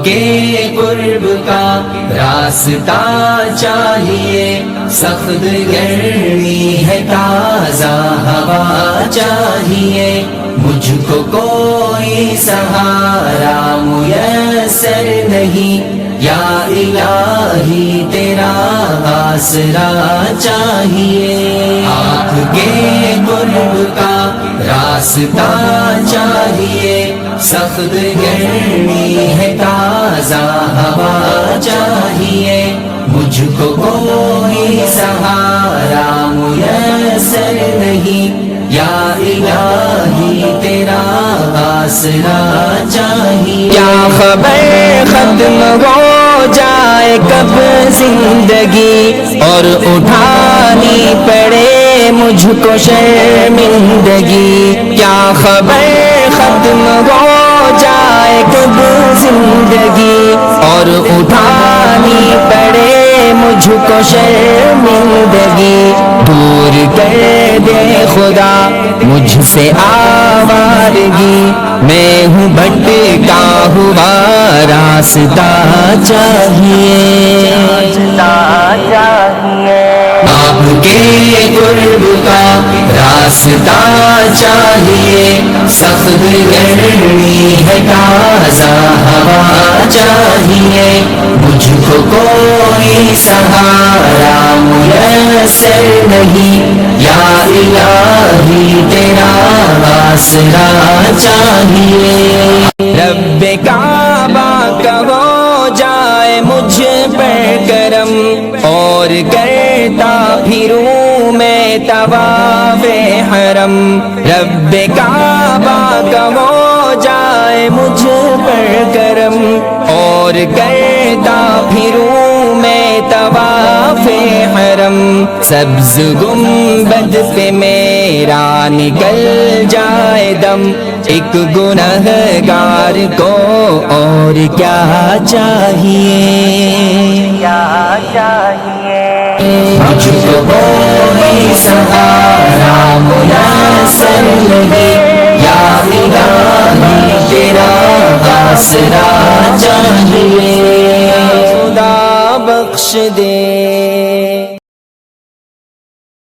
کے قرب کا راستہ چاہیے، سخت گرمی ہے تازہ ہوا چاہیے، مجھ کو کوئی سہارا میسر نہیں، یا الہی تیرا آسرا چاہیے۔ آنکھ کے قرب کا راستہ چاہیے، سخت گرمی ہے تازہ ہوا چاہیے، مجھ کو کوئی سہارا میسر نہیں، یا الہی تیرا آسرا چاہیے۔ کیا خبر ختم ہو جائے کب زندگی، اور اٹھانی پڑے مجھ کو شرمندگی، کیا خبر ختم ہو جائے کب زندگی، اور اٹھانی پڑے مجھ کو شرمندگی، دور کر دے خدا مجھ سے آوارگی، میں ہوں بھٹکا ہوا راستہ چاہیے۔ آپ کے قرب کا راستہ چاہیے، سخت گرمی ہے تازہ ہوا چاہیے، مجھ کو کوئی سہارا میسر نہیں، یا الہی تیرا آسرا چاہیے۔ رب کعبہ کا ہو جائے مجھ پر کرم، اور کرتا پھروں میں طواف حرم، رب کعبہ کا ہو جائے مجھ پر کرم، اور کرتا پھروں میں طواف حرم، سبز گنبد پہ میرا نکل جائے دم، ایک گنہگار کو اور کیا چاہیے۔ مجھ کو کوئی سہارا میسر نہیں، یا الہی تیرا آسرا چاہیے۔ خدا بخش دے